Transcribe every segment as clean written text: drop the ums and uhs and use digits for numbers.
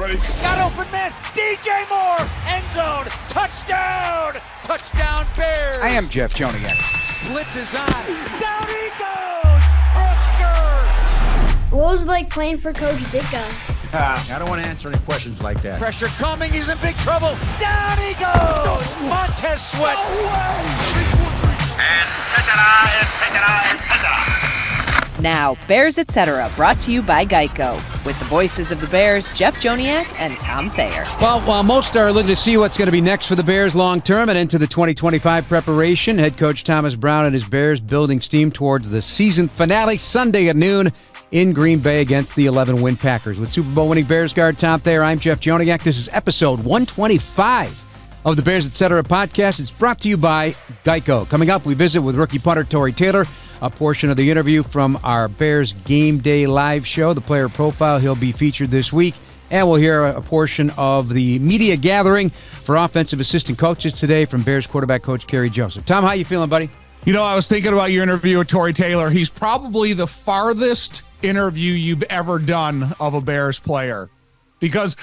ready? Got open man. DJ Moore. End zone. Touchdown. Touchdown Bears. I am Jeff Joniak. Blitz is on. Down he goes. Oscar. What was it like playing for Coach Ditka? I don't want to answer any questions like that. Pressure coming. He's in big trouble. Down he goes. Montez Sweat. And etc. Now, Bears Etc., brought to you by Geico, with the voices of the Bears, Jeff Joniak and Tom Thayer. Well, while most are looking to see what's going to be next for the Bears long-term and into the 2025 preparation, head coach Thomas Brown and his Bears building steam towards the season finale Sunday at noon in Green Bay against the 11-win Packers. With Super Bowl winning Bears guard Tom Thayer, I'm Jeff Joniak. This is episode 125 of the Bears Etc. podcast. It's brought to you by Geico. Coming up, we visit with rookie punter Tory Taylor, a portion of the interview from our Bears Game Day live show, the player profile. He'll be featured this week. And we'll hear a portion of the media gathering for offensive assistant coaches today from Bears quarterback coach Kerry Joseph. Tom, how you feeling, buddy? You know, I was thinking about your interview with Tory Taylor. He's probably the farthest interview you've ever done of a Bears player. Because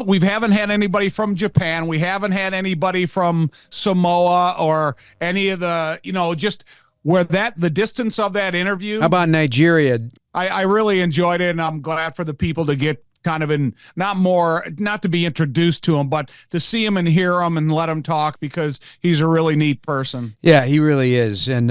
we haven't had anybody from Japan. We haven't had anybody from Samoa or any of the, just where the distance of that interview. How about Nigeria? I really enjoyed it, and I'm glad for the people to get kind of not to be introduced to him, but to see him and hear him and let him talk, because he's a really neat person. Yeah, he really is. And,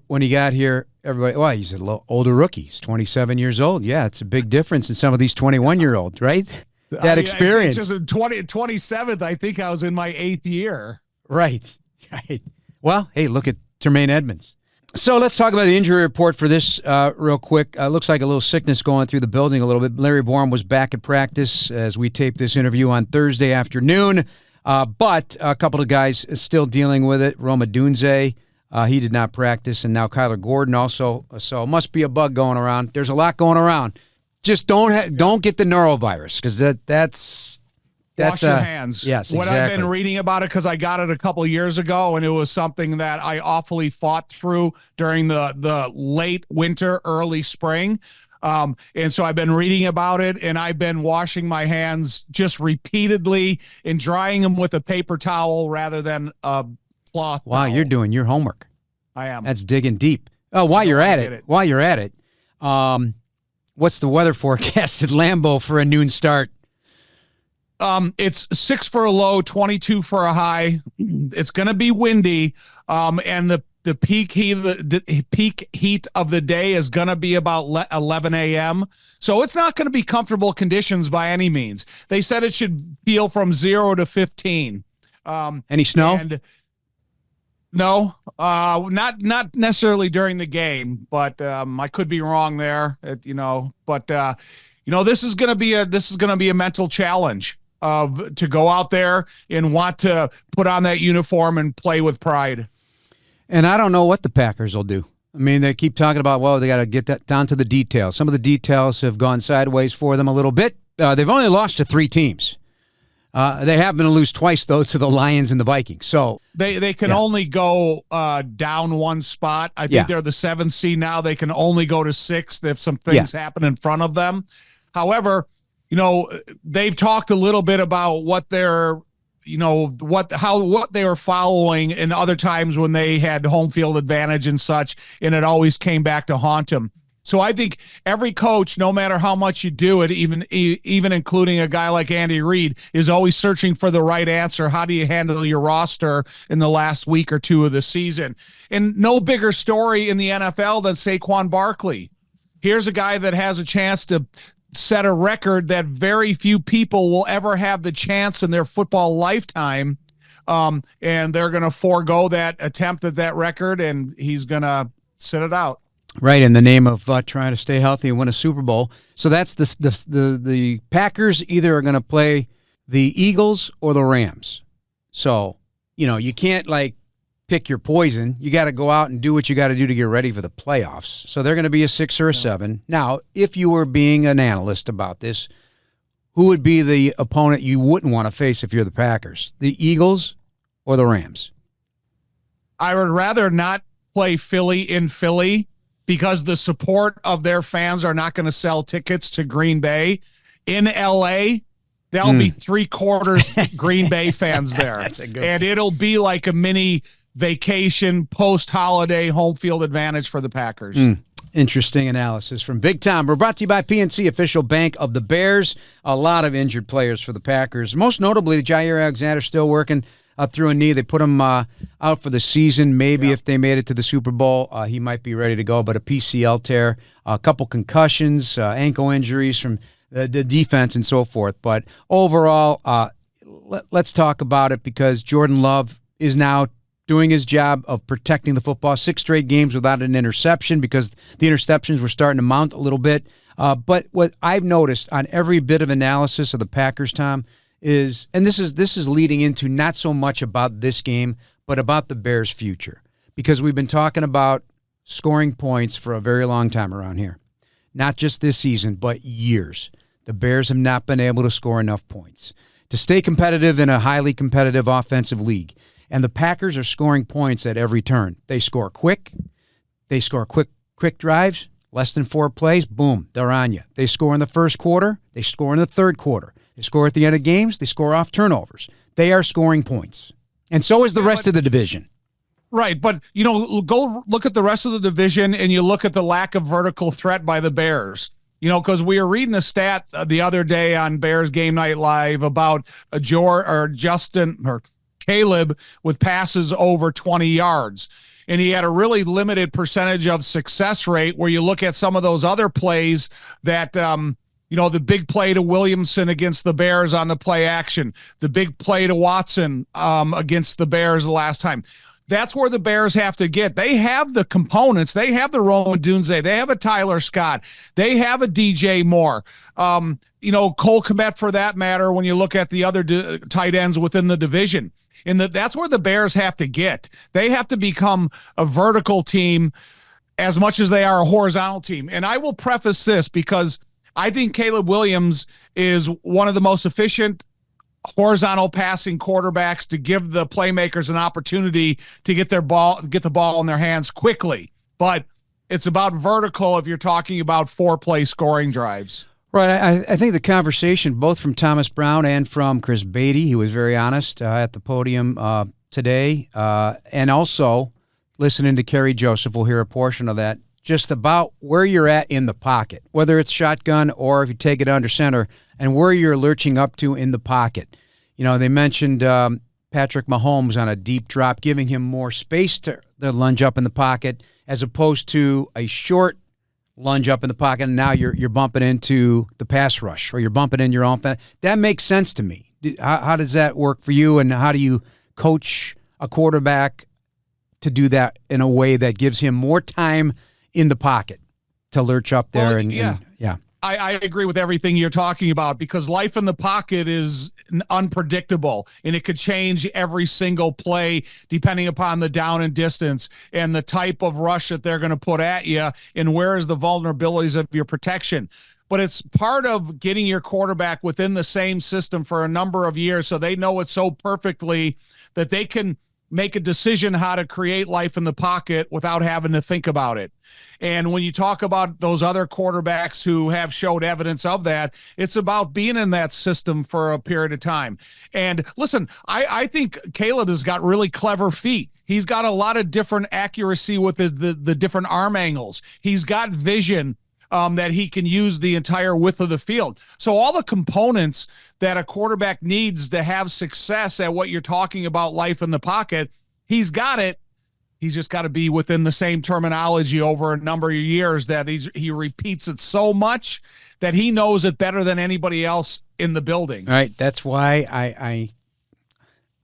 when he got here, everybody, he's a little older rookie. He's 27 years old. Yeah, it's a big difference in some of these 21-year-olds, right? That experience. It's just 27th, I think I was in my 8th year. Right. Well, hey, look at Tremaine Edmonds. So let's talk about the injury report for this real quick. Looks like a little sickness going through the building a little bit. Larry Bourne was back at practice as we taped this interview on Thursday afternoon, but a couple of guys still dealing with it. Roma Dunze, he did not practice, and now Kyler Gordon also. So it must be a bug going around. There's a lot going around. Just don't get the norovirus, because that's wash your hands. Yes, what exactly. I've been reading about it, because I got it a couple of years ago, and it was something that I awfully fought through during the late winter, early spring. And so I've been reading about it, and I've been washing my hands just repeatedly and drying them with a paper towel rather than a cloth Wow, towel. you're doing your homework. I am. That's digging deep. Oh, while you're at it, what's the weather forecast at Lambeau for a noon start? It's 6 for a low, 22 for a high. It's going to be windy, and the peak heat of the day is going to be about 11 a.m. So it's not going to be comfortable conditions by any means. They said it should feel from 0 to 15. Any snow? No, not necessarily during the game, but I could be wrong there. But this is going to be a mental challenge to go out there and want to put on that uniform and play with pride. And I don't know what the Packers will do. I mean, they keep talking about, they got to get that down to the details. Some of the details have gone sideways for them a little bit. They've only lost to 3 teams. They have been to lose twice, though, to the Lions and the Vikings. So they can only go down one spot. I think they're the 7th seed now. They can only go to 6th if some things happen in front of them. However, they've talked a little bit about what they're, what they were following in other times when they had home field advantage and such, and it always came back to haunt them. So I think every coach, no matter how much you do it, even including a guy like Andy Reid, is always searching for the right answer. How do you handle your roster in the last week or two of the season? And no bigger story in the NFL than Saquon Barkley. Here's a guy that has a chance to set a record that very few people will ever have the chance in their football lifetime. And they're going to forego that attempt at that record, and he's going to sit it out. Right, in the name of trying to stay healthy and win a Super Bowl. So that's the Packers either are going to play the Eagles or the Rams. So, you can't, pick your poison. You got to go out and do what you got to do to get ready for the playoffs. So they're going to be a 6 or a 7. Now, if you were being an analyst about this, who would be the opponent you wouldn't want to face if you're the Packers? The Eagles or the Rams? I would rather not play Philly in Philly, because the support of their fans are not going to sell tickets to Green Bay. In L.A., there'll be 3/4 Green Bay fans there. That's a good and it'll be like a mini vacation post-holiday home field advantage for the Packers. Interesting analysis from Big Tom. We're brought to you by PNC, official bank of the Bears. A lot of injured players for the Packers. Most notably, Jair Alexander still working through a knee. They put him out for the season. Maybe if they made it to the Super Bowl, he might be ready to go. But a PCL tear, a couple concussions, ankle injuries from the defense and so forth. But overall, let's talk about it because Jordan Love is now doing his job of protecting the football. 6 straight games without an interception because the interceptions were starting to mount a little bit. But what I've noticed on every bit of analysis of the Packers, Tom, is, and this is leading into not so much about this game, but about the Bears' future. Because we've been talking about scoring points for a very long time around here. Not just this season, but years. The Bears have not been able to score enough points to stay competitive in a highly competitive offensive league. And the Packers are scoring points at every turn. They score quick. They score quick drives, less than 4 plays, boom, they're on you. They score in the first quarter. They score in the third quarter. They score at the end of games. They score off turnovers. They are scoring points. And so is the rest of the division. Right, but, go look at the rest of the division and you look at the lack of vertical threat by the Bears. Because we were reading a stat the other day on Bears Game Night Live about Caleb with passes over 20 yards. And he had a really limited percentage of success rate where you look at some of those other plays that, the big play to Williamson against the Bears on the play action, the big play to Watson against the Bears the last time. That's where the Bears have to get. They have the components. They have the Roman Dunze. They have a Tyler Scott. They have a DJ Moore. Cole Kmet for that matter when you look at the other tight ends within the division. And that's where the Bears have to get. They have to become a vertical team as much as they are a horizontal team. And I will preface this because I think Caleb Williams is one of the most efficient horizontal passing quarterbacks to give the playmakers an opportunity to get the ball in their hands quickly. But it's about vertical if you're talking about 4-play scoring drives. Right. I think the conversation, both from Thomas Brown and from Chris Beatty, he was very honest at the podium today, and also listening to Kerry Joseph, we'll hear a portion of that, just about where you're at in the pocket, whether it's shotgun or if you take it under center, and where you're lurching up to in the pocket. They mentioned Patrick Mahomes on a deep drop, giving him more space to lunge up in the pocket as opposed to a short lunge up in the pocket, and now you're bumping into the pass rush, or you're bumping in your own. That makes sense to me. How does that work for you, and how do you coach a quarterback to do that in a way that gives him more time in the pocket to lurch up there? I agree with everything you're talking about because life in the pocket is unpredictable and it could change every single play depending upon the down and distance and the type of rush that they're going to put at you and where is the vulnerabilities of your protection. But it's part of getting your quarterback within the same system for a number of years so they know it so perfectly that they can make a decision how to create life in the pocket without having to think about it. And when you talk about those other quarterbacks who have showed evidence of that, it's about being in that system for a period of time. And listen, I think Caleb has got really clever feet. He's got a lot of different accuracy with the different arm angles. He's got vision that he can use the entire width of the field. So all the components that a quarterback needs to have success at what you're talking about, life in the pocket, he's got it. He's just got to be within the same terminology over a number of years that he repeats it so much that he knows it better than anybody else in the building. All right. That's why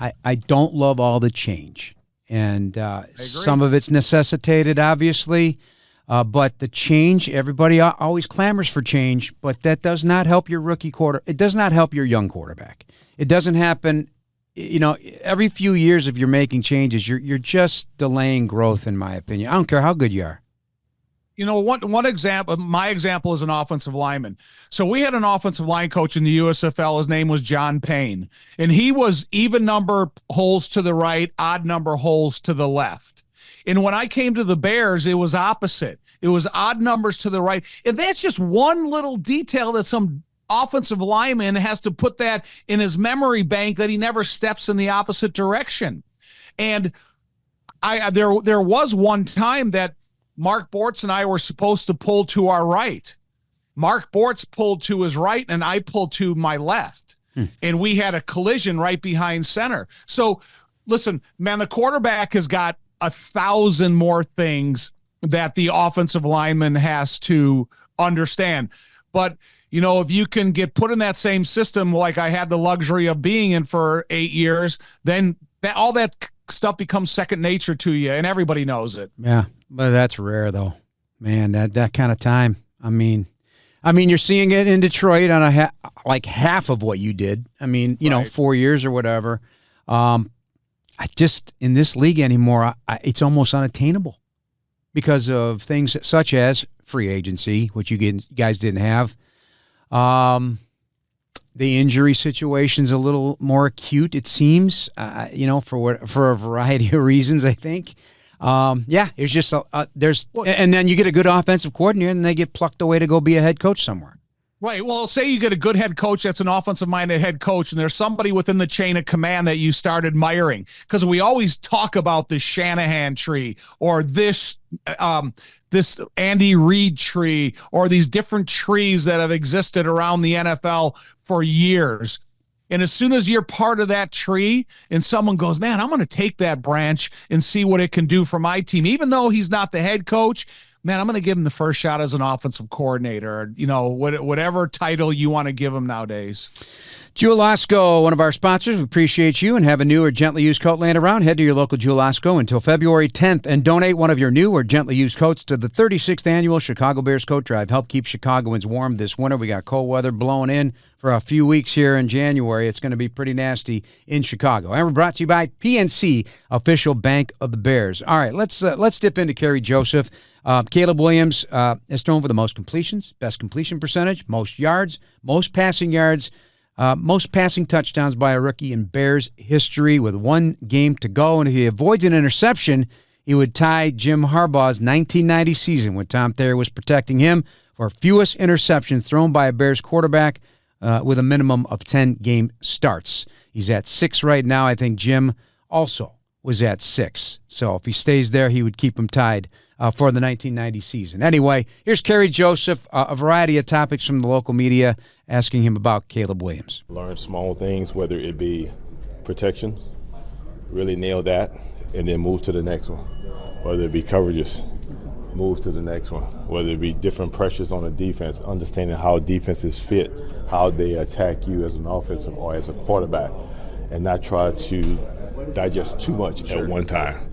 I don't love all the change. And some of it's necessitated, obviously. But the change, everybody always clamors for change, but that does not help your it does not help your young quarterback. It doesn't happen, every few years if you're making changes, you're just delaying growth, in my opinion. I don't care how good you are. One example, my example is an offensive lineman. So we had an offensive line coach in the USFL. His name was John Payne, and he was even number holes to the right, odd number holes to the left. And when I came to the Bears, it was opposite. It was odd numbers to the right. And that's just one little detail that some offensive lineman has to put that in his memory bank that he never steps in the opposite direction. And there was one time that Mark Bortz and I were supposed to pull to our right. Mark Bortz pulled to his right, and I pulled to my left. And we had a collision right behind center. So, listen, man, the quarterback has got 1,000 more things that the offensive lineman has to understand. But, if you can get put in that same system like I had the luxury of being in for 8 years, then all that stuff becomes second nature to you, and everybody knows it. Yeah, but that's rare, though. Man, that kind of time. I mean, you're seeing it in Detroit on half of what you did. Right. 4 years or whatever. I just, in this league anymore, it's almost unattainable because of things such as free agency, which you guys didn't have. The injury situation's a little more acute, it seems, for a variety of reasons, I think. It's just and then you get a good offensive coordinator, and they get plucked away to go be a head coach somewhere. Right. Well, say you get a good head coach that's an offensive-minded head coach, and there's somebody within the chain of command that you start admiring. Because we always talk about the Shanahan tree or this Andy Reid tree or these different trees that have existed around the NFL for years. And as soon as you're part of that tree and someone goes, man, I'm going to take that branch and see what it can do for my team, even though he's not the head coach, man, I'm going to give him the first shot as an offensive coordinator, whatever title you want to give him nowadays. Jewel Osco, one of our sponsors. We appreciate you, and have a new or gently used coat laying around. Head to your local Jewel Osco until February 10th and donate one of your new or gently used coats to the 36th annual Chicago Bears Coat Drive. Help keep Chicagoans warm this winter. We got cold weather blowing in for a few weeks here in January. It's going to be pretty nasty in Chicago. And we're brought to you by PNC, official bank of the Bears. All right, let's dip into Kerry Joseph. Caleb Williams has thrown for the most completions, best completion percentage, most yards, most passing yards, most passing touchdowns by a rookie in Bears history with one game to go. And if he avoids an interception, he would tie Jim Harbaugh's 1990 season when Tom Thayer was protecting him for fewest interceptions thrown by a Bears quarterback with a minimum of 10 game starts. He's at 6 right now. I think Jim also was at 6. So if he stays there, he would keep him tied for the 1990 season. Anyway, here's Kerry Joseph, a variety of topics from the local media asking him about Caleb Williams. Learn small things, whether it be protection, really nail that, and then move to the next one. Whether it be coverages, move to the next one. Whether it be different pressures on the defense, understanding how defenses fit, how they attack you as an offensive or as a quarterback, and not try to digest too much at one time.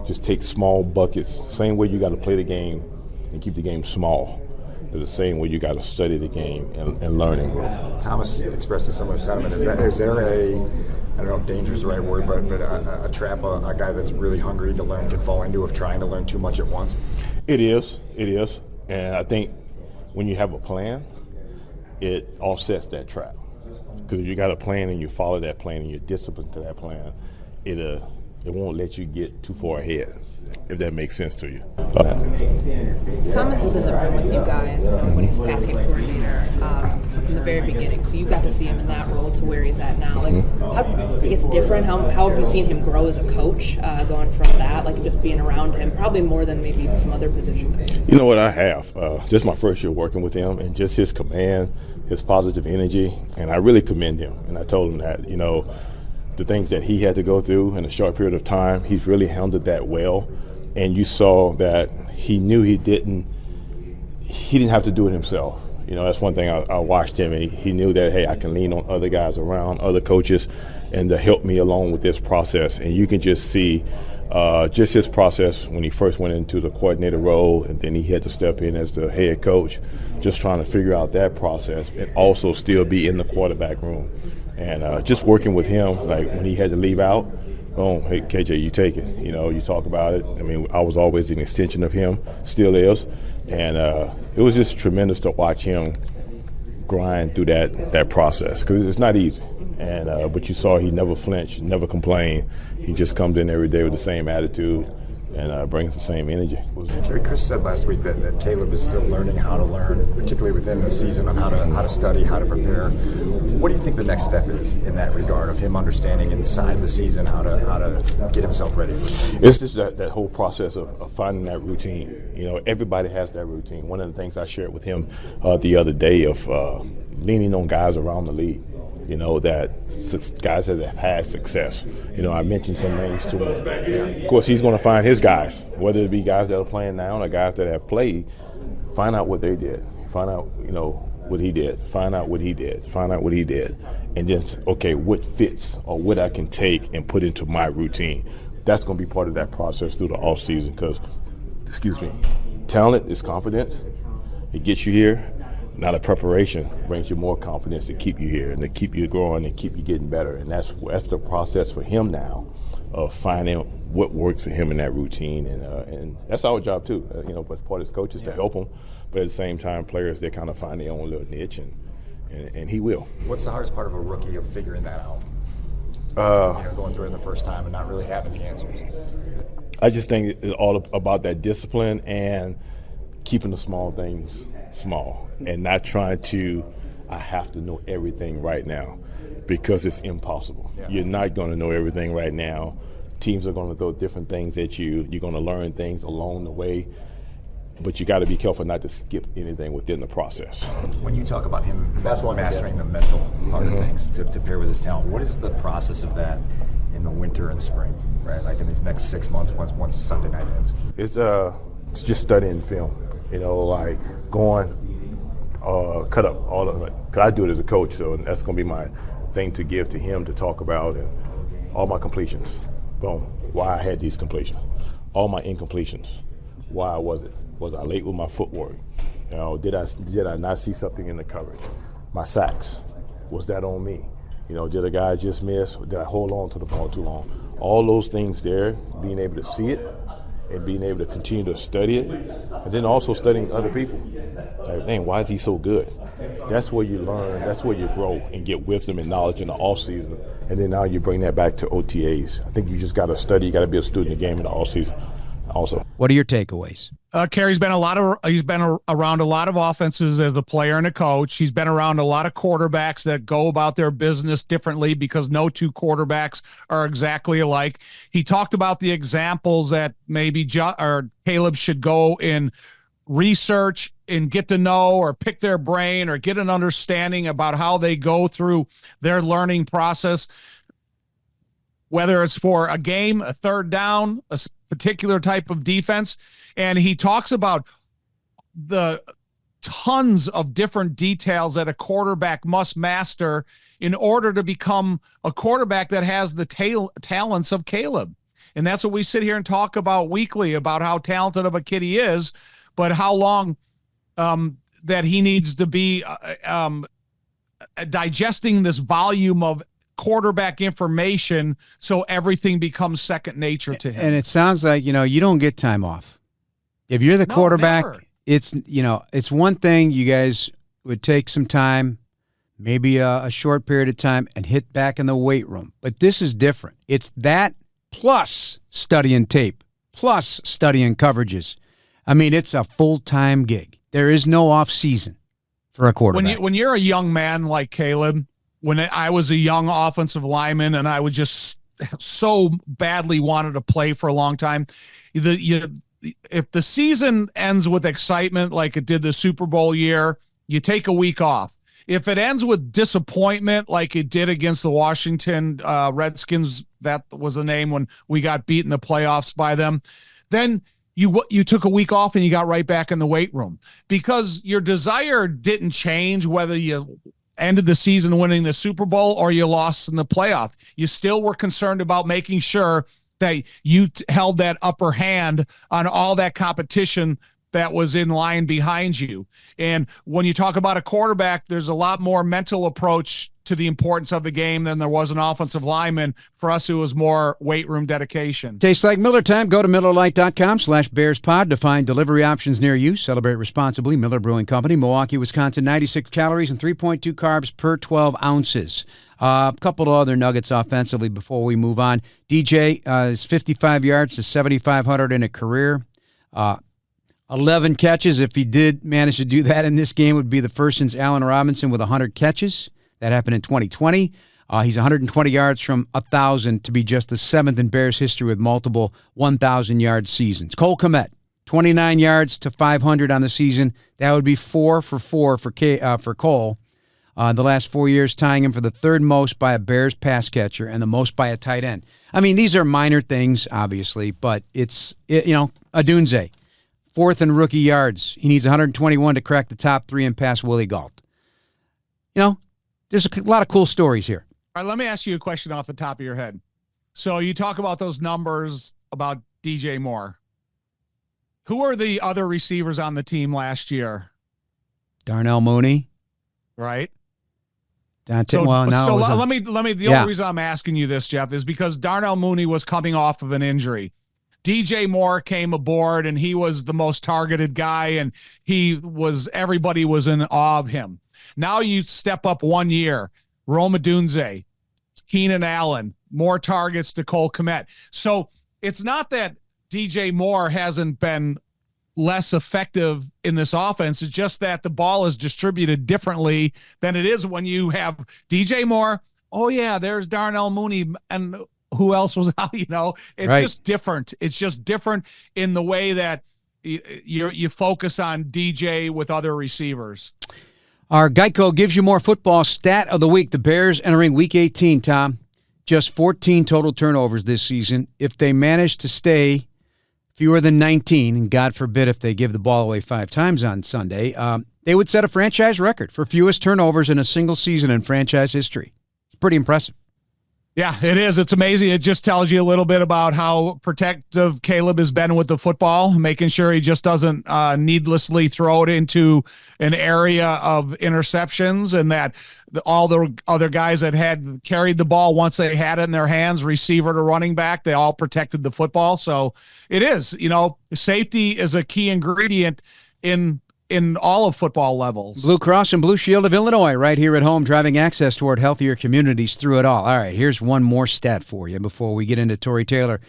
Just take small buckets. Same way you got to play the game and keep the game small. It's the same way you got to study the game and learning. Thomas expressed a similar sentiment. Is there a, I don't know if danger is the right word, but a trap a guy that's really hungry to learn can fall into of trying to learn too much at once? It is. And I think when you have a plan, it offsets that trap. Because if you got a plan and you follow that plan and you're disciplined to that plan, it won't let you get too far ahead, if that makes sense to you. Thomas was in the room with you guys when he was passing coordinator from the very beginning, so you got to see him in that role to where he's at now. It's different. How have you seen him grow as a coach, going from that, just being around him, probably more than maybe some other position coaches? You know what, I have. Just my first year working with him, and just his command, his positive energy, and I really commend him. And I told him that, the things that he had to go through in a short period of time, he's really handled that well. And you saw that he knew he didn't have to do it himself. That's one thing I watched him, and he knew that, hey, I can lean on other guys around, other coaches, and to help me along with this process. And you can just see just his process when he first went into the coordinator role, and then he had to step in as the head coach, just trying to figure out that process and also still be in the quarterback room. And just working with him, when he had to leave out, boom, hey, KJ, you take it. You talk about it. I was always an extension of him, still is. And it was just tremendous to watch him grind through that process, because it's not easy. And but you saw he never flinched, never complained. He just comes in every day with the same attitude, and brings the same energy. Chris said last week that Caleb is still learning how to learn, particularly within the season, on how to study, how to prepare. What do you think the next step is in that regard of him understanding inside the season how to get himself ready for it? It's just that whole process of finding that routine. You know, everybody has that routine. One of the things I shared with him the other day of leaning on guys around the league. You know, that guys that have had success. You know, I mentioned some names to him. Of course, he's going to find his guys, whether it be guys that are playing now or guys that have played, find out what they did. Find out, you know, what he did. Find out what he did. Find out what he did. And then, okay, what fits or what I can take and put into my routine. That's going to be part of that process through the off season because, talent is confidence. It gets you here. Now the preparation brings you more confidence to keep you here and to keep you growing and keep you getting better. And that's the process for him now of finding what works for him in that routine. And that's our job too, you know, as part of his coaches to help him. But at the same time, players, they kind of find their own little niche and he will. What's the hardest part of a rookie of figuring that out? Going through it the first time and not really having the answers. I just think it's all about that discipline and keeping the small things small and not trying to, I have to know everything right now because it's impossible. Yeah. You're not going to know everything right now. Teams are going to throw different things at you. You're going to learn things along the way, but you got to be careful not to skip anything within the process. When you talk about him mastering the mental part of things to pair with his talent, what is the process of that in the winter and spring, right? Like in these next 6 months once Sunday night ends? It's just studying film. You know, like going, cut up all of it. Because I do it as a coach, so that's going to be my thing to give to him to talk about. And all my completions, boom, why I had these completions. All my incompletions, why was it? Was I late with my footwork? You know, did I not see something in the coverage? My sacks, was that on me? You know, did a guy just miss? Did I hold on to the ball too long? All those things there, being able to see it, and being able to continue to study it, and then also studying other people. Like, man, why is he so good? That's where you learn, that's where you grow and get wisdom and knowledge in the off season. And then now you bring that back to OTAs. I think you just got to study, you got to be a student of the game in the off season also. What are your takeaways? Kerry's been around a lot of offenses as the player and a coach. He's been around a lot of quarterbacks that go about their business differently because no two quarterbacks are exactly alike. He talked about the examples that maybe Caleb should go in research and get to know or pick their brain or get an understanding about how they go through their learning process, whether it's for a game, a third down, a particular type of defense. And he talks about the tons of different details that a quarterback must master in order to become a quarterback that has the talents of Caleb. And that's what we sit here and talk about weekly, about how talented of a kid he is, but how long that he needs to be digesting this volume of quarterback information so everything becomes second nature to him. And it sounds like, you know, you don't get time off. If you're the quarterback, never. It's one thing you guys would take some time, maybe a short period of time, and hit back in the weight room. But this is different. It's that plus studying tape, plus studying coverages. I mean, it's a full-time gig. There is no off season for a quarterback. When you're a young man like Caleb, when I was a young offensive lineman and I would just so badly wanted to play for a long time, if the season ends with excitement like it did the Super Bowl year, you take a week off. If it ends with disappointment like it did against the Washington Redskins, that was the name when we got beat in the playoffs by them, then you took a week off and you got right back in the weight room because your desire didn't change whether you ended the season winning the Super Bowl or you lost in the playoff. You still were concerned about making sure that you held that upper hand on all that competition that was in line behind you. And when you talk about a quarterback, there's a lot more mental approach to the importance of the game than there was an offensive lineman. For us, it was more weight room dedication. Tastes like Miller time. Go to MillerLite.com/BearsPod to find delivery options near you. Celebrate responsibly. Miller Brewing Company, Milwaukee, Wisconsin. 96 calories and 3.2 carbs per 12 ounces. A couple of other nuggets offensively before we move on. DJ is 55 yards to 7,500 in a career. 11 catches, if he did manage to do that in this game, would be the first since Allen Robinson with 100 catches. That happened in 2020. He's 120 yards from 1,000 to be just the 7th in Bears history with multiple 1,000-yard seasons. Cole Kmet, 29 yards to 500 on the season. That would be 4 for 4 for Cole. The last 4 years, tying him for the third most by a Bears pass catcher and the most by a tight end. I mean, these are minor things, obviously, but it's Adunze, 4th in rookie yards. He needs 121 to crack the top 3 and pass Willie Gault. There's a lot of cool stories here. All right, let me ask you a question off the top of your head. So you talk about those numbers about DJ Moore. Who are the other receivers on the team last year? Darnell Mooney. Right. Let me. The only reason I'm asking you this, Jeff, is because Darnell Mooney was coming off of an injury. DJ Moore came aboard, and he was the most targeted guy, and everybody was in awe of him. Now you step up 1 year, Rome Odunze, Keenan Allen, more targets to Cole Kmet. So it's not that DJ Moore hasn't been less effective in this offense. It's just that the ball is distributed differently than it is when you have DJ Moore. Oh yeah, there's Darnell Mooney, and who else was out? It's right. Just different. It's just different in the way that you focus on DJ with other receivers. Our Geico gives you more football stat of the week. The Bears entering Week 18, Tom. Just 14 total turnovers this season. If they manage to stay fewer than 19, and God forbid if they give the ball away 5 times on Sunday, they would set a franchise record for fewest turnovers in a single season in franchise history. It's pretty impressive. Yeah, it is. It's amazing. It just tells you a little bit about how protective Caleb has been with the football, making sure he just doesn't needlessly throw it into an area of interceptions, and that all the other guys that had carried the ball, once they had it in their hands, receiver to running back, they all protected the football. So it is, safety is a key ingredient in all of football levels. Blue Cross and Blue Shield of Illinois, right here at home, driving access toward healthier communities through it all. All right, here's one more stat for you before we get into Tory Taylor.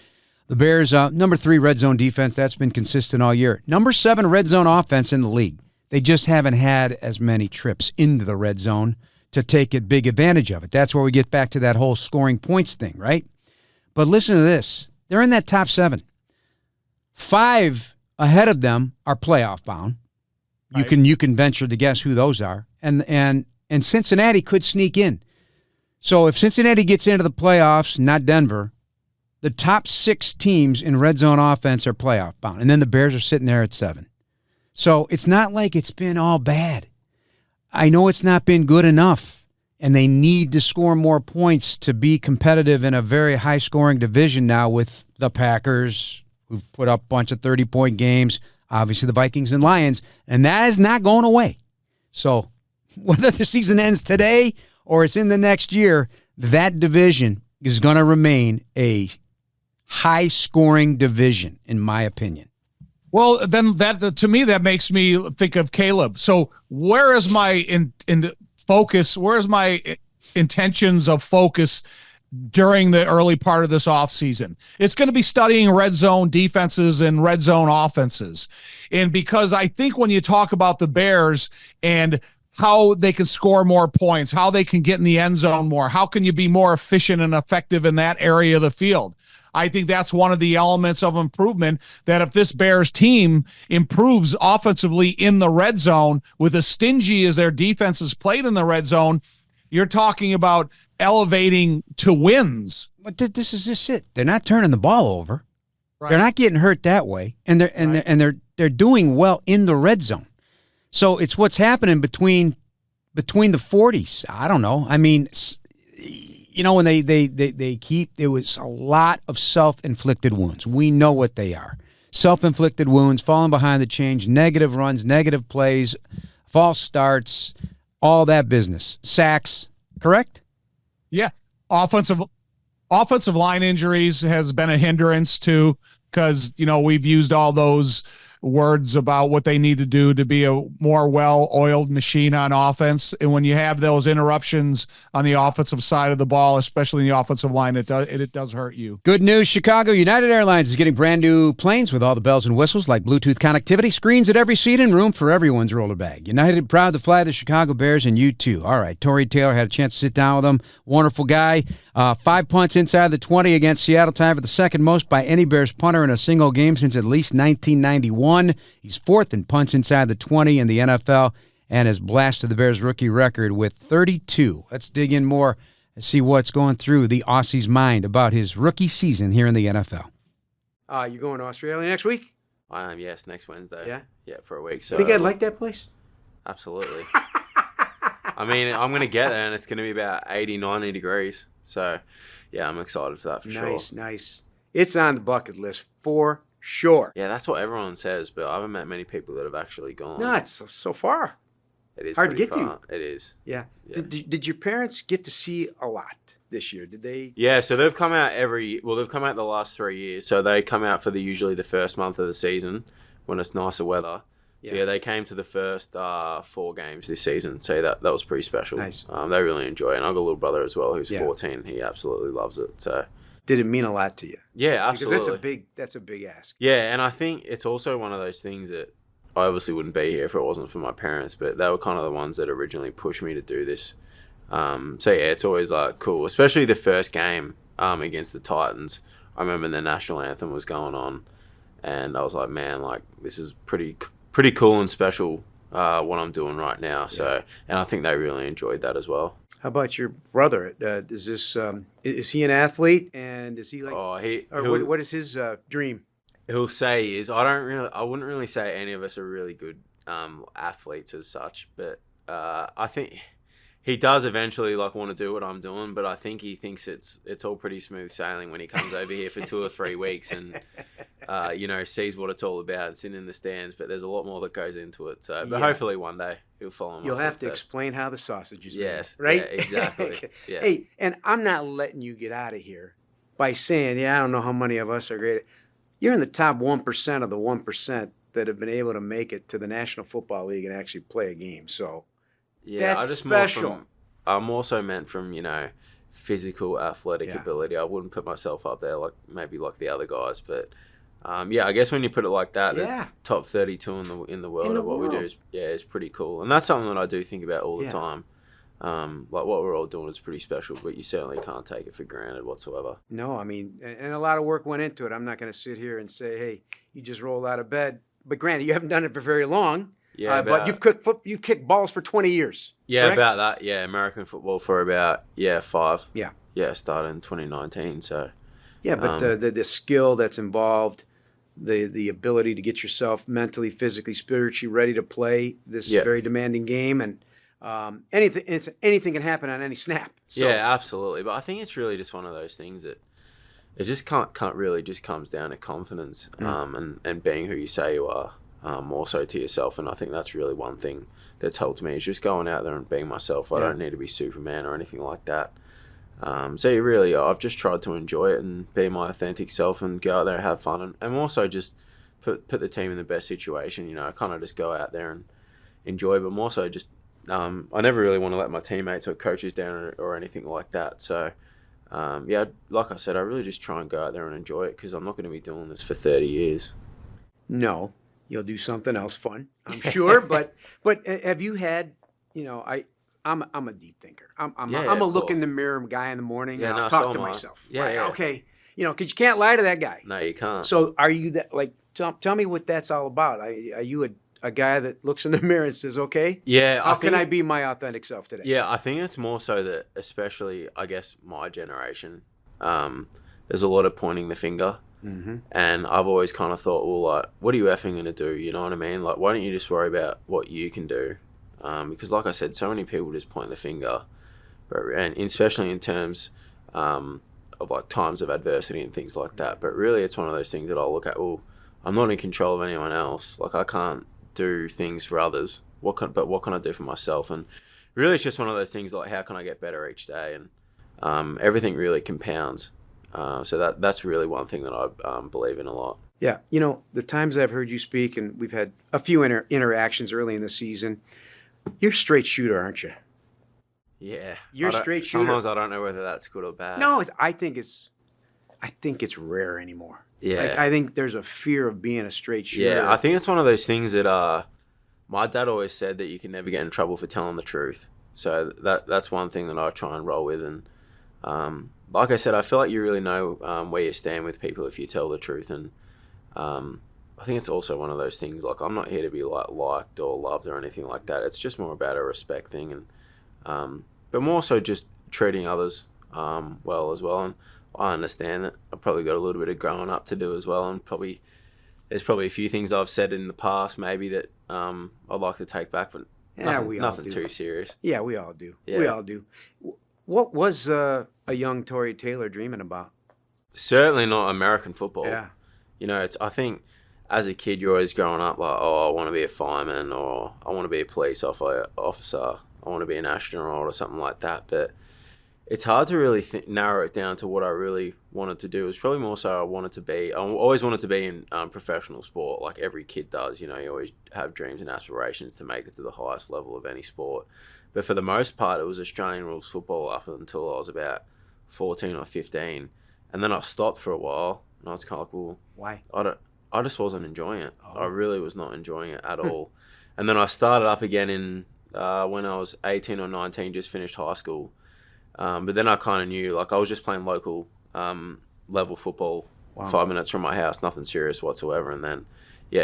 The Bears, number 3 red zone defense, that's been consistent all year. Number 7 red zone offense in the league. They just haven't had as many trips into the red zone to take a big advantage of it. That's where we get back to that whole scoring points thing, right? But listen to this. They're in that top 7. 5 ahead of them are playoff bound. Right. You can venture to guess who those are. And Cincinnati could sneak in. So if Cincinnati gets into the playoffs, not Denver, the top 6 teams in red zone offense are playoff bound. And then the Bears are sitting there at 7. So it's not like it's been all bad. I know it's not been good enough, and they need to score more points to be competitive in a very high-scoring division now with the Packers, who've put up a bunch of 30-point games, obviously the Vikings and Lions, and that is not going away. So whether the season ends today or it's in the next year, that division is going to remain a high-scoring division, in my opinion. Well, then to me, that makes me think of Caleb. So where is my focus? Where is my intentions of focus during the early part of this offseason? It's going to be studying red zone defenses and red zone offenses. And because I think when you talk about the Bears and how they can score more points, how they can get in the end zone more, how can you be more efficient and effective in that area of the field? I think that's one of the elements of improvement, that if this Bears team improves offensively in the red zone, with as stingy as their defense is played in the red zone, you're talking about elevating to wins. But this is just it. They're not turning the ball over. Right. They're not getting hurt that way, and they're doing well in the red zone. So it's what's happening between the 40s. I don't know. I mean, when they keep, it was a lot of self-inflicted wounds. We know what they are. Self-inflicted wounds, falling behind the change, negative runs, negative plays, false starts, all that business. Sacks, correct? Yeah. Offensive line injuries has been a hindrance too, because, we've used all those words about what they need to do to be a more well-oiled machine on offense. And when you have those interruptions on the offensive side of the ball, especially in the offensive line, it does hurt you. Good news, Chicago. United Airlines is getting brand new planes with all the bells and whistles like Bluetooth connectivity, screens at every seat, and room for everyone's roller bag. United proud to fly the Chicago Bears, and you too. All right, Tory Taylor had a chance to sit down with him. Wonderful guy. 5 punts inside the 20 against Seattle, tied for the second most by any Bears punter in a single game since at least 1991. He's fourth in punts inside the 20 in the NFL and has blasted the Bears' rookie record with 32. Let's dig in more and see what's going through the Aussie's mind about his rookie season here in the NFL. You going to Australia next week? I am, yes, next Wednesday. Yeah? Yeah, for a week. So Think I'd like that place? Absolutely. I mean, I'm going to get there, and it's going to be about 80, 90 degrees. So, yeah, I'm excited for that for sure. Nice. It's on the bucket list for sure. Yeah, that's what everyone says, but I haven't met many people that have actually gone. No, it's so far. It is hard to pretty get far. to. It is. Yeah. Did your parents get to see a lot this year? Did they? Yeah, so they've come out they've come out the last 3 years. So they come out for usually the first month of the season when it's nicer weather. So yeah, they came to the first 4 games this season. So that was pretty special. Nice. They really enjoy it. And I've got a little brother as well who's 14. He absolutely loves it. So did it mean a lot to you? Yeah, absolutely. Because that's a big ask. Yeah, and I think it's also one of those things that I obviously wouldn't be here if it wasn't for my parents, but they were kind of the ones that originally pushed me to do this. So yeah, it's always like cool, especially the first game against the Titans. I remember the national anthem was going on, and I was like, man, like this is pretty cool and special what I'm doing right now. So, and I think they really enjoyed that as well. How about your brother? Is he an athlete? And is he like? What is his dream? He'll say is I wouldn't really say any of us are really good athletes as such, but I think he does eventually like want to do what I'm doing, but I think he thinks it's all pretty smooth sailing when he comes over here for 2 or 3 weeks and sees what it's all about and sitting in the stands. But there's a lot more that goes into it. So, but hopefully one day he'll follow my You'll have to footsteps. explain how the sausage is made. Yes, right? Yeah, exactly. Yeah. Hey, and I'm not letting you get out of here by saying, I don't know how many of us are great. You're in the top 1% of the 1% that have been able to make it to the National Football League and actually play a game. So yeah, that's special. I'm also meant from, physical athletic ability. I wouldn't put myself up there like the other guys, but I guess when you put it like that, the top 32 in the world of what we do is pretty cool. And that's something that I do think about all the time. Like what we're all doing is pretty special, but you certainly can't take it for granted whatsoever. No, I mean, and a lot of work went into it. I'm not going to sit here and say, hey, you just rolled out of bed. But granted, you haven't done it for very long. Yeah, but you've kicked balls for 20 years. Yeah, correct? About that. Yeah, American football for about 5. Yeah. Yeah, started in 2019. So. Yeah, but the skill that's involved, the ability to get yourself mentally, physically, spiritually ready to play this very demanding game, and anything can happen on any snap. So. Yeah, absolutely. But I think it's really just one of those things that it just can't really just comes down to confidence and being who you say you are. More so to yourself, and I think that's really one thing that's helped me is just going out there and being myself. I don't need to be Superman or anything like that. I've just tried to enjoy it and be my authentic self and go out there and have fun, and also just put the team in the best situation. Kind of just go out there and enjoy, but more so just I never really want to let my teammates or coaches down or anything like that. So like I said, I really just try and go out there and enjoy it because I'm not going to be doing this for 30 years. No. You'll do something else fun, I'm sure. but have you had, I'm a deep thinker. I'm a look in the mirror guy in the morning, and I'll talk to myself. Okay, because you can't lie to that guy. No, you can't. So are you that tell me what that's all about? Are you a guy that looks in the mirror and says, okay, how can I be my authentic self today? Yeah, I think it's more so that, especially I guess my generation, there's a lot of pointing the finger. Mm-hmm. And I've always kind of thought, well, like, what are you effing going to do? You know what I mean? Like, why don't you just worry about what you can do? Because like I said, so many people just point the finger, and especially in terms of like times of adversity and things like that. But really, it's one of those things that I'll look at, well, I'm not in control of anyone else. Like, I can't do things for others. But what can I do for myself? And really, it's just one of those things like, how can I get better each day? And everything really compounds. So that's really one thing that I believe in a lot. Yeah, you know, the times I've heard you speak, and we've had a few interactions early in the season, you're a straight shooter, aren't you? Yeah. You're a straight shooter. Sometimes I don't know whether that's good or bad. No, I think it's rare anymore. Yeah. Like, I think there's a fear of being a straight shooter. Yeah, I think it's one of those things that my dad always said that you can never get in trouble for telling the truth. So that's one thing that I try and roll with. And like I said, I feel like you really know where you stand with people if you tell the truth. And I think it's also one of those things, like, I'm not here to be liked or loved or anything like that. It's just more about a respect thing, and but more so just treating others well as well. And I understand that I've probably got a little bit of growing up to do as well, and there's probably a few things I've said in the past maybe that I'd like to take back, but nothing too serious. Yeah, we all do. Yeah. We all do. What was a young Tory Taylor dreaming about? Certainly not American football. Yeah. You know, I think as a kid, you're always growing up like, oh, I want to be a fireman, or I want to be a police officer, I want to be an astronaut or something like that. But it's hard to really narrow it down to what I really wanted to do. It's probably more so I always wanted to be in professional sport, like every kid does. You know, you always have dreams and aspirations to make it to the highest level of any sport. But for the most part, it was Australian rules football up until I was about 14 or 15. And then I stopped for a while, and I was kind of like, well, why? I just wasn't enjoying it. I really was not enjoying it at all. And then I started up again in when I was 18 or 19, just finished high school. But then I kind of knew, like, I was just playing local level football 5 minutes from my house, nothing serious whatsoever. And then,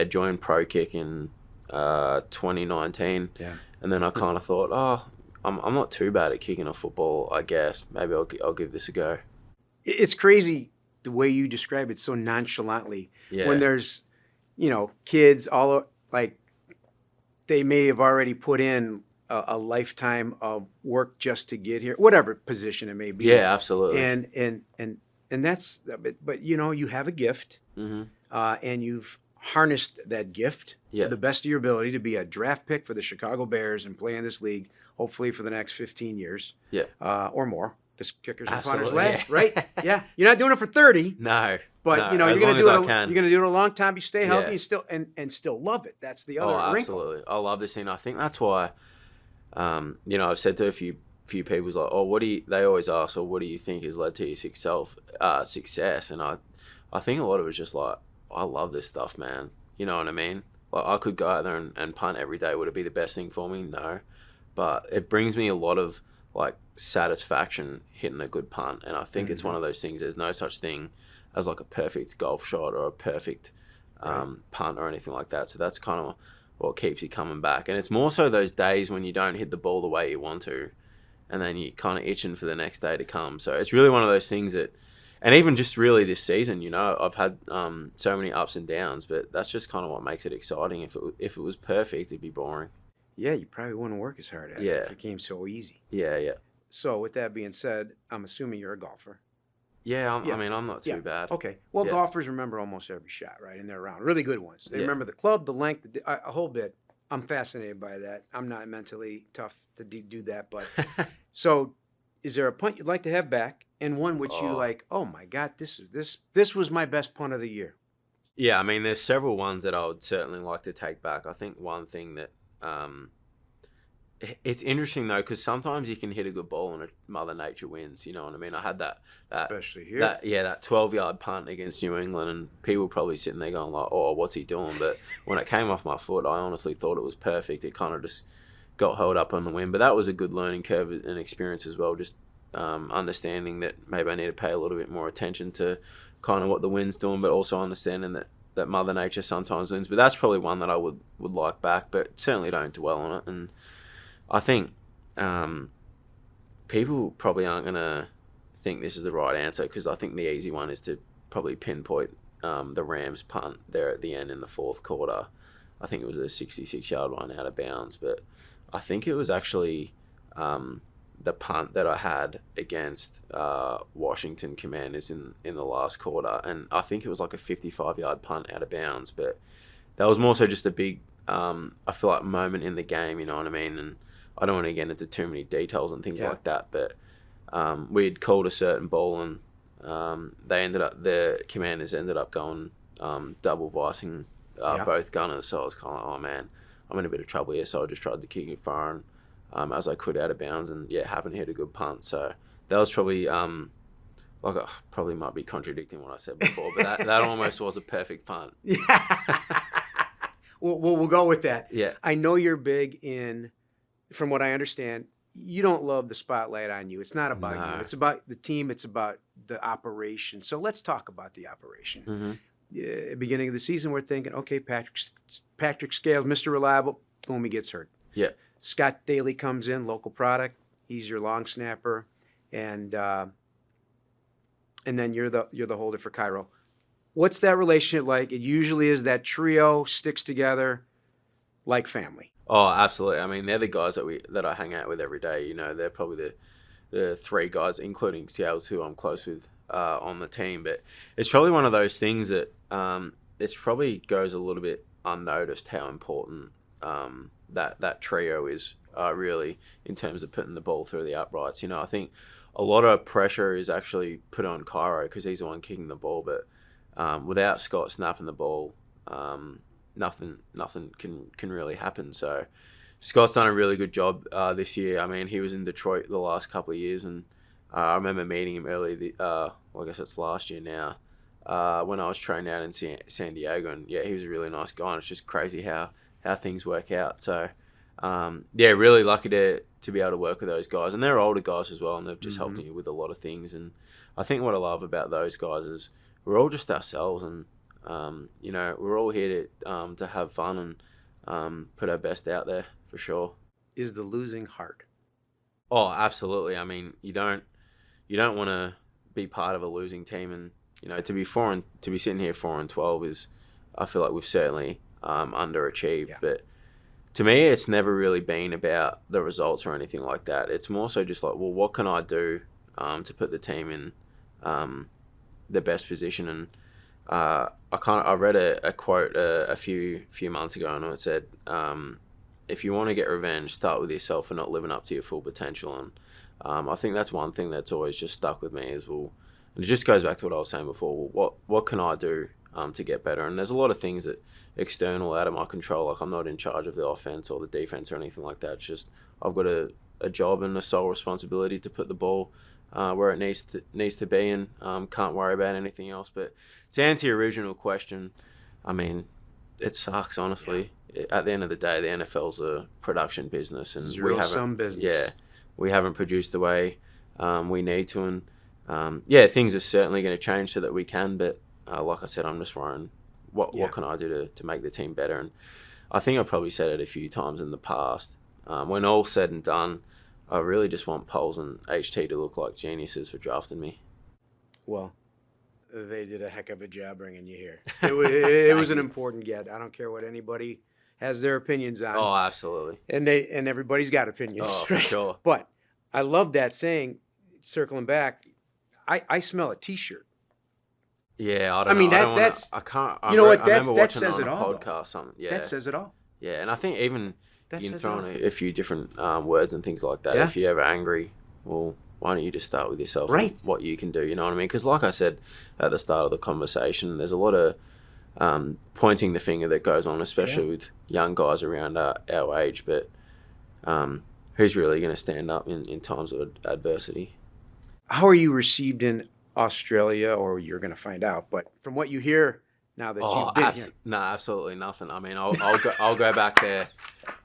joined Pro Kick in 2019. Yeah. And then I kind of thought, I'm not too bad at kicking a football, I guess. Maybe I'll give this a go. It's crazy the way you describe it so nonchalantly. Yeah. When there's, kids like, they may have already put in a lifetime of work just to get here, whatever position it may be. Yeah, absolutely. And that's, but you have a gift, and you've harnessed that gift to the best of your ability to be a draft pick for the Chicago Bears and play in this league, hopefully for the next 15 years, or more. Just kickers and punters last, right? Yeah, you're not doing it for 30. No, but no, you're gonna do it. You're gonna do it a long time. You stay healthy and still love it. That's the other wrinkle. Absolutely. I love this thing. I think that's why. I've said to a few people, like, oh, they always ask, oh, what do you think has led to your success? And I think a lot of it's just like, I love this stuff, man. You know what I mean? Like, I could go out there and punt every day. Would it be the best thing for me? No, but it brings me a lot of like satisfaction hitting a good punt, and I think it's one of those things. There's no such thing as like a perfect golf shot or a perfect punt or anything like that. So that's kind of what keeps you coming back. And it's more so those days when you don't hit the ball the way you want to, and then you kind of itching for the next day to come. So it's really one of those things that, and even just really this season, I've had so many ups and downs, but that's just kind of what makes it exciting. If it was perfect, it'd be boring. Yeah, you probably wouldn't work as hard at it if it came so easy. Yeah. So with that being said, I'm assuming you're a golfer. Yeah, I mean, I'm not too bad. Okay. Well, golfers remember almost every shot, right? And they're around. Really good ones. They remember the club, the length, a whole bit. I'm fascinated by that. I'm not mentally tough to do that. But so is there a punt you'd like to have back, and one which you like, oh, my God, this was my best punt of the year? Yeah, I mean, there's several ones that I would certainly like to take back. I think one thing that it's interesting, though, because sometimes you can hit a good ball and Mother Nature wins. You know what I mean? I had that especially here. That 12-yard punt against New England, and people were probably sitting there going like, "Oh, what's he doing?" But when it came off my foot, I honestly thought it was perfect. It kind of just got held up on the wind, but that was a good learning curve and experience as well. Just understanding that maybe I need to pay a little bit more attention to kind of what the wind's doing, but also understanding that Mother Nature sometimes wins. But that's probably one that I would like back, but certainly don't dwell on it. And I think people probably aren't going to think this is the right answer, because I think the easy one is to probably pinpoint the Rams punt there at the end in the fourth quarter. I think it was a 66-yard one out of bounds, but I think it was actually the punt that I had against Washington Commanders in the last quarter, and I think it was like a 55-yard punt out of bounds, but that was more so just a big, I feel like, moment in the game, you know what I mean? And I don't want to get into too many details and things like that, but we had called a certain ball, and the Commanders ended up going double vicing both gunners. So I was kind of like, oh man, I'm in a bit of trouble here. So I just tried to kick it far and as I could out of bounds, and happened to hit a good punt. So that was probably probably might be contradicting what I said before, but that almost was a perfect punt. Yeah. We'll go with that. Yeah. I know you're big in, from what I understand, you don't love the spotlight on you. It's not about you. It's about the team. It's about the operation. So let's talk about the operation. Mm-hmm. Beginning of the season, we're thinking, okay, Patrick Scales, Mr. Reliable, boom, he gets hurt. Yeah. Scott Daly comes in, local product. He's your long snapper, and then you're the holder for Cairo. What's that relationship like? It usually is that trio sticks together like family. Oh, absolutely. I mean, they're the guys that I hang out with every day. You know, they're probably the three guys, including Scales, who I'm close with on the team. But it's probably one of those things that it probably goes a little bit unnoticed how important that trio is really in terms of putting the ball through the uprights. You know, I think a lot of pressure is actually put on Cairo because he's the one kicking the ball, but without Scott snapping the ball, nothing can really happen. So Scott's done a really good job this year. I mean, he was in Detroit the last couple of years, and I remember meeting him early. I guess it's last year now, when I was training out in San Diego, and he was a really nice guy. And it's just crazy how things work out. So really lucky to be able to work with those guys, and they're older guys as well, and they've just helped me with a lot of things. And I think what I love about those guys is we're all just ourselves, and you know, we're all here to have fun and put our best out there for sure. Is the losing hard? Oh, absolutely. I mean, you don't want to be part of a losing team, and you know, to be sitting here 4-12 is, I feel like we've certainly underachieved. But to me, it's never really been about the results or anything like that. It's more so just like, well, what can I do to put the team in the best position? And I read a quote a few months ago, and it said, if you want to get revenge, start with yourself for not living up to your full potential. And I think that's one thing that's always just stuck with me is, well, and it just goes back to what I was saying before, well, what can I do to get better? And there's a lot of things that external, out of my control. Like, I'm not in charge of the offense or the defense or anything like that. It's just I've got a job and a sole responsibility to put the ball where it needs to be, and can't worry about anything else. But to answer your original question, I mean, it sucks, honestly. At the end of the day, the NFL's a production business, and Zero-sum business. Yeah, we haven't produced the way we need to, and things are certainly going to change so that we can. But like I said, I'm just worrying what can I do to make the team better. And I think I've probably said it a few times in the past. When all's said and done, I really just want Poles and HT to look like geniuses for drafting me. Well, they did a heck of a job bringing you here. It was an important get. I don't care what anybody has their opinions on. Oh, absolutely. And everybody's got opinions. Oh, for sure. But I love that saying, circling back, I smell a T-shirt. Yeah, I can't. You know what? That says it all. Podcast, something. Yeah, that says it all. Yeah, and I think even you can throw in a few different words and things like that. Yeah. If you're ever angry, well, why don't you just start with yourself? Right. And what you can do, you know what I mean? Because like I said at the start of the conversation, there's a lot of pointing the finger that goes on, especially with young guys around our age. But who's really going to stand up in times of adversity? How are you received in Australia, or you're going to find out? But from what you hear now that you've been here. No, absolutely nothing. I mean, I'll go back there.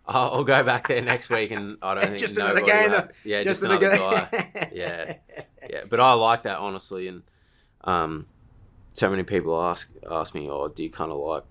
I'll go back there next week, and I don't think just another guy. Just another guy. Yeah. But I like that, honestly, and so many people ask me, "Oh, do you kind of like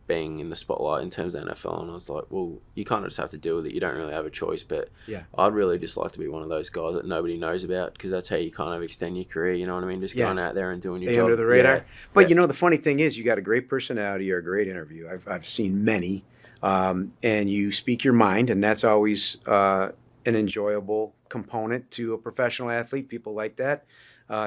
being in the spotlight in terms of NFL?" And I was like, "Well, you kind of just have to deal with it. You don't really have a choice." But I'd really just like to be one of those guys that nobody knows about, because that's how you kind of extend your career. You know what I mean? Just going out there and doing your job under the radar. But you know, the funny thing is, you got a great personality. You're a great interview. I've seen many, and you speak your mind, and that's always an enjoyable component to a professional athlete. People like that.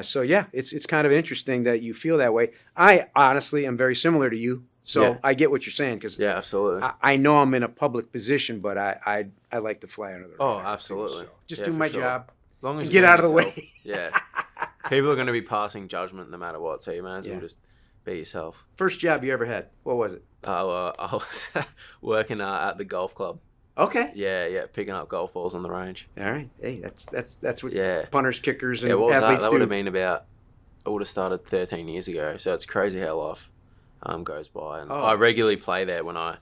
So it's kind of interesting that you feel that way. I honestly am very similar to you. So I get what you're saying, because absolutely. I know I'm in a public position, but I like to fly under the radar. Oh, absolutely. So just do my job. As long as get out of the way. Yeah. People are going to be passing judgment no matter what, so you may as well just Be yourself. First job you ever had, what was it? I was working at the golf club. Okay. Yeah, picking up golf balls on the range. All right. Hey, that's what punters, kickers, and what was athletes that? That do. would have been about. I would have started 13 years ago. So it's crazy how life goes by. And I regularly play there when I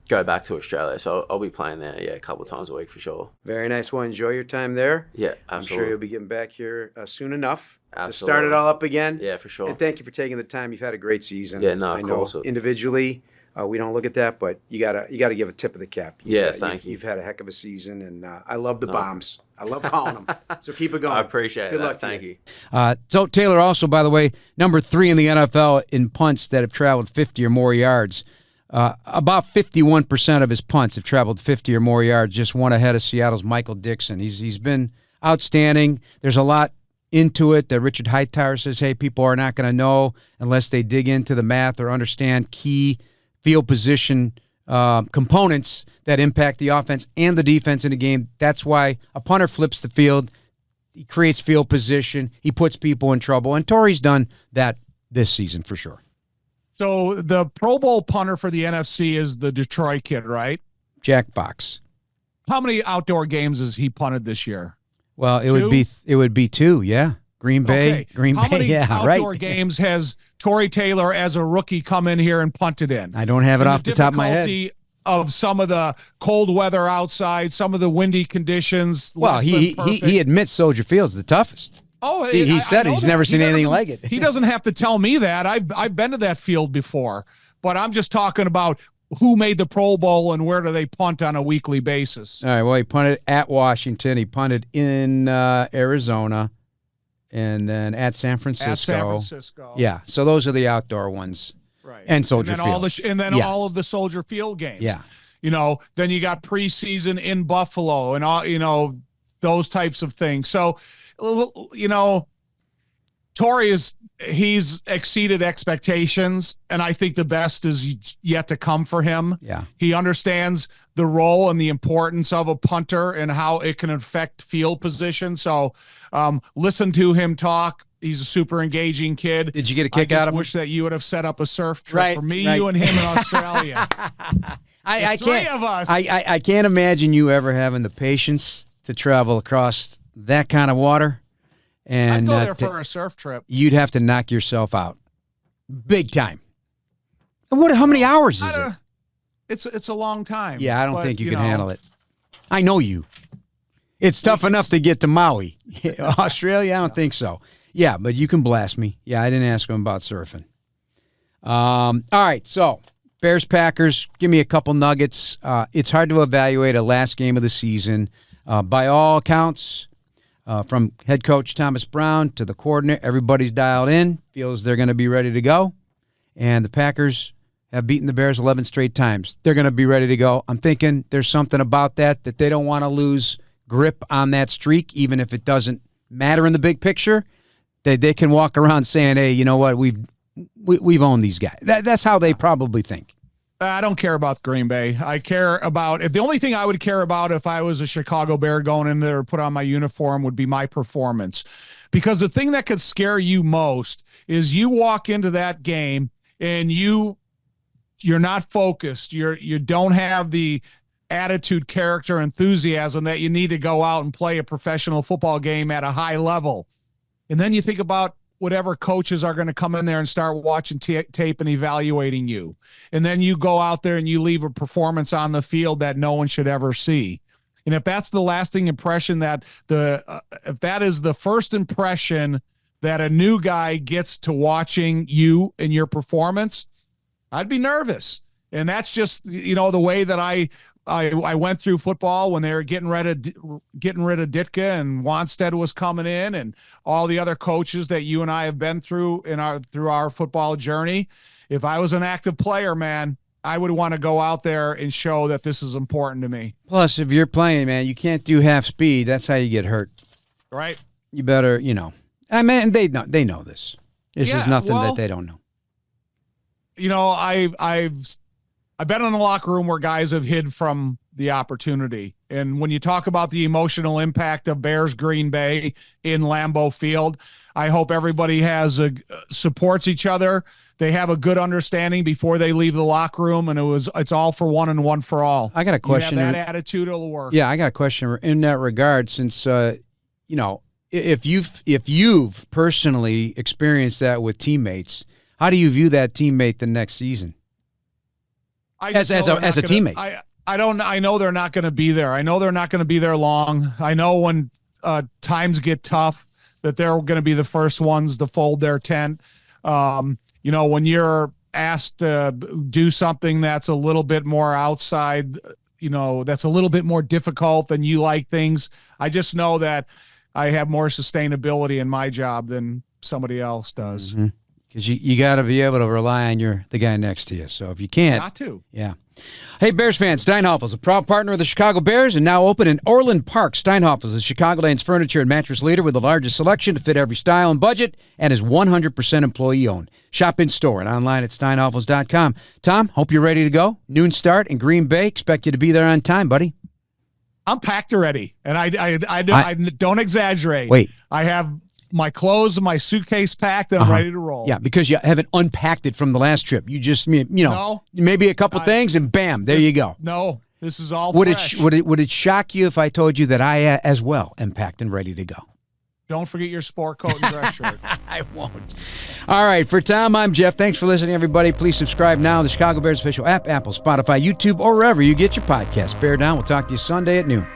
go back to Australia. So I'll be playing there, a couple of times a week for sure. Very nice. Well, enjoy your time there. Yeah, absolutely. I'm sure you'll be getting back here soon enough Absolutely. to start it all up again. Yeah, for sure. And thank you for taking the time. You've had a great season. Yeah, no, I of know course. individually, we don't look at that, but you gotta give a tip of the cap. Thank you. You've had a heck of a season, and I love the bombs. I love calling them. So keep it going. I appreciate Good that. luck to Thank you. So Taylor also, by the way, number 3 in the NFL in punts that have traveled 50 or more yards. About 51% of his punts have traveled 50 or more yards, just one ahead of Seattle's Michael Dixon. He's been outstanding. There's a lot into it that Richard Hightower says, hey, people are not going to know unless they dig into the math or understand key field position components that impact the offense and the defense in the game. That's why a punter flips the field. He creates field position. He puts people in trouble. And Tory's done that this season for sure. So the Pro Bowl punter for the NFC is the Detroit kid, right? Jack Box. How many outdoor games has he punted this year? Well, it would be 2, yeah. Green Bay, Okay. Green How Bay, many yeah, outdoor right. games has Tory Taylor as a rookie come in here and punted in? I don't have it off the top of my head. difficulty of some of the cold weather outside, some of the windy conditions. Well, he admits Soldier Field's the toughest. Oh, he said he's never seen anything like it. He doesn't have to tell me that. I've been to that field before, but I'm just talking about who made the Pro Bowl and where do they punt on a weekly basis. All right, well, he punted at Washington. He punted in Arizona and then at San Francisco. At San Francisco. Yeah, so those are the outdoor ones. Right. And Soldier and Field. All of the Soldier Field games. Yeah. Then you got preseason in Buffalo and all, those types of things. So, Tory he's exceeded expectations, and I think the best is yet to come for him. Yeah. He understands the role and the importance of a punter and how it can affect field position. So listen to him talk. He's a super engaging kid. Did you get a kick out of him? I wish that you would have set up a surf trip for me, you, and him in Australia. Three of us. I can't imagine you ever having the patience to travel across that kind of water. And I'd go there for a surf trip. You'd have to knock yourself out, big time. And how many hours is it? It's a long time. Yeah, I don't think you can handle it. I know you. It's tough enough to get to Maui. Australia, I don't think so. Yeah, but you can blast me. Yeah, I didn't ask him about surfing. All right, so Bears-Packers, give me a couple nuggets. It's hard to evaluate a last game of the season. By all accounts, from head coach Thomas Brown to the coordinator, everybody's dialed in, feels they're going to be ready to go. And the Packers have beaten the Bears 11 straight times. They're going to be ready to go. I'm thinking there's something about that they don't want to lose grip on that streak, even if it doesn't matter in the big picture. They can walk around saying, hey, you know what, we've owned these guys. That's how they probably think. I don't care about Green Bay. I care about the only thing I would care about if I was a Chicago Bear going in there or put on my uniform would be my performance. Because the thing that could scare you most is you walk into that game and you're not focused. You don't have the attitude, character, enthusiasm that you need to go out and play a professional football game at a high level. And then you think about whatever coaches are going to come in there and start watching tape and evaluating you. And then you go out there and you leave a performance on the field that no one should ever see. And if that's the lasting impression if that is the first impression that a new guy gets to watching you and your performance, I'd be nervous. And that's just, the way that I went through football when they were getting rid of Ditka and Wanstead was coming in and all the other coaches that you and I have been through through our football journey. If I was an active player, man, I would want to go out there and show that this is important to me. Plus, if you're playing, man, you can't do half speed. That's how you get hurt. Right. You better, I mean, they know this. This is nothing that they don't know. I've I've been in a locker room where guys have hid from the opportunity. And when you talk about the emotional impact of Bears Green Bay in Lambeau Field, I hope everybody supports each other. They have a good understanding before they leave the locker room, and it's all for one and one for all. I got a question. You have that attitude, it'll work. Yeah, I got a question in that regard. Since if you've personally experienced that with teammates, how do you view that teammate the next season? As a teammate, I know they're not going to be there. I know they're not going to be there long. I know when times get tough that they're going to be the first ones to fold their tent. When you're asked to do something that's a little bit more outside, that's a little bit more difficult than you like things. I just know that I have more sustainability in my job than somebody else does. Mm-hmm. Because you got to be able to rely on the guy next to you. So if you can't. Got to. Yeah. Hey, Bears fans, Steinhoffel's a proud partner of the Chicago Bears and now open in Orland Park. Steinhoffel's is Chicagoland's furniture and mattress leader with the largest selection to fit every style and budget and is 100% employee-owned. Shop in-store and online at steinhoffels.com. Tom, hope you're ready to go. Noon start in Green Bay. Expect you to be there on time, buddy. I'm packed already, and I don't exaggerate. Wait. I have my clothes and my suitcase packed, and I'm ready to roll. Yeah, because you haven't unpacked it from the last trip. You just, maybe a couple things, and bam, there you go. No, this is all fresh. fresh. Would it shock you if I told you that I, as well, am packed and ready to go? Don't forget your sport coat and dress shirt. I won't. All right, for Tom, I'm Jeff. Thanks for listening, everybody. Please subscribe now to the Chicago Bears official app, Apple, Spotify, YouTube, or wherever you get your podcasts. Bear down. We'll talk to you Sunday at noon.